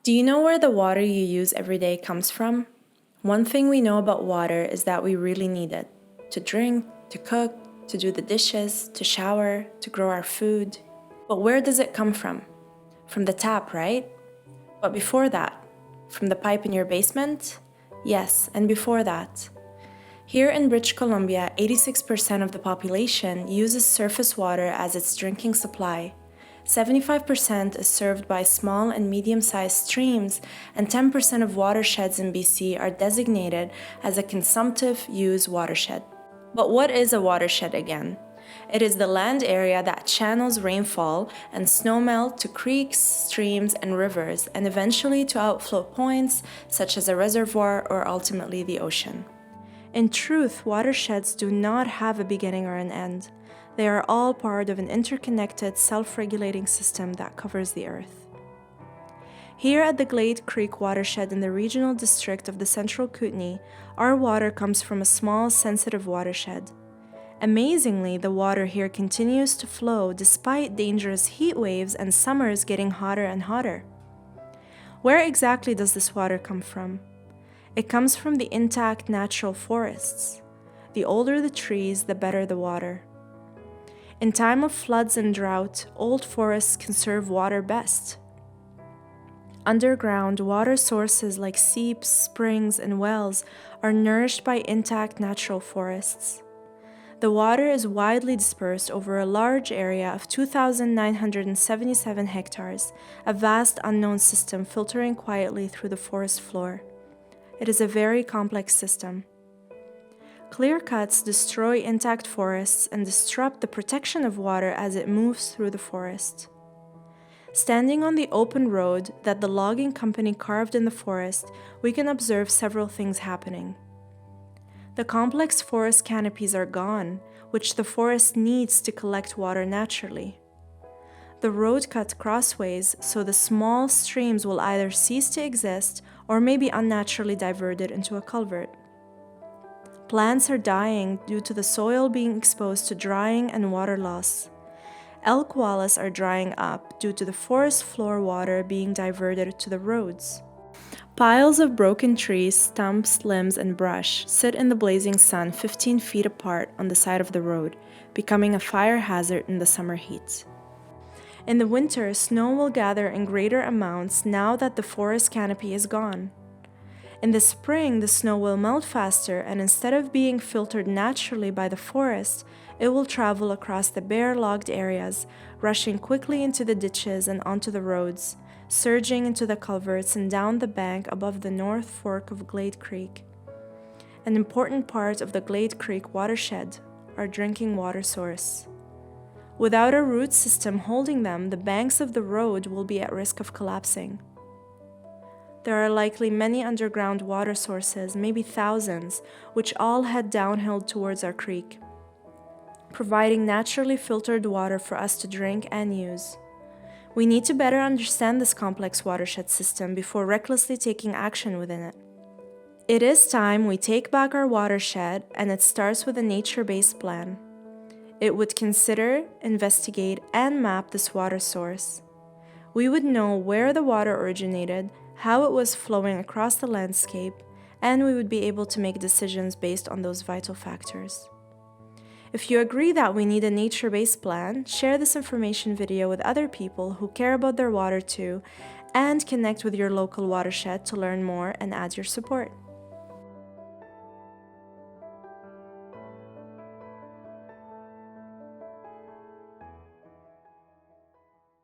Do you know where the water you use every day comes from? One thing we know about water is that we really need it to drink, to cook, to do the dishes, to shower, to grow our food. But where does it come from? From the tap, right? But before that, from the pipe in your basement? Yes, and before that. Here in British Columbia, 86% of the population uses surface water as its drinking supply. 75% is served by small and medium-sized streams, and 10% of watersheds in BC are designated as a consumptive use watershed. But what is a watershed again? It is the land area that channels rainfall and snowmelt to creeks, streams, and rivers, and eventually to outflow points such as a reservoir or ultimately the ocean. In truth, watersheds do not have a beginning or an end. They are all part of an interconnected, self-regulating system that covers the earth. Here at the Glade Creek watershed in the regional district of the Central Kootenays, our water comes from a small, sensitive watershed. Amazingly, the water here continues to flow despite dangerous heat waves and summers getting hotter and hotter. Where exactly does this water come from? It comes from the intact natural forests. The older the trees, the better the water. In time of floods and drought, old forests conserve water best. Underground water sources like seeps, springs, and wells are nourished by intact natural forests. The water is widely dispersed over a large area of 2,977 hectares, a vast unknown system filtering quietly through the forest floor. It is a very complex system. Clear cuts destroy intact forests and disrupt the protection of water as it moves through the forest. Standing on the open road that the logging company carved in the forest, we can observe several things happening. The complex forest canopies are gone, which the forest needs to collect water naturally. The road cut crossways, so the small streams will either cease to exist or may be unnaturally diverted into a culvert. Plants are dying due to the soil being exposed to drying and water loss. Elk wallis are drying up due to the forest floor water being diverted to the roads. Piles of broken trees, stumps, limbs, and brush sit in the blazing sun 15 feet apart on the side of the road, becoming a fire hazard in the summer heat. In the winter, snow will gather in greater amounts now that the forest canopy is gone. In the spring, the snow will melt faster, and instead of being filtered naturally by the forest, it will travel across the bare logged areas, rushing quickly into the ditches and onto the roads, surging into the culverts and down the bank above the North Fork of Glade Creek. An important part of the Glade Creek watershed, our drinking water source. Without a root system holding them, the banks of the road will be at risk of collapsing. There are likely many underground water sources, maybe thousands, which all head downhill towards our creek, providing naturally filtered water for us to drink and use. We need to better understand this complex watershed system before recklessly taking action within it. It is time we take back our watershed, and it starts with a nature-based plan. It would consider, investigate, and map this water source. We would know where the water originated, how it was flowing across the landscape, and we would be able to make decisions based on those vital factors. If you agree that we need a nature-based plan, share this information video with other people who care about their water too, and connect with your local watershed to learn more and add your support.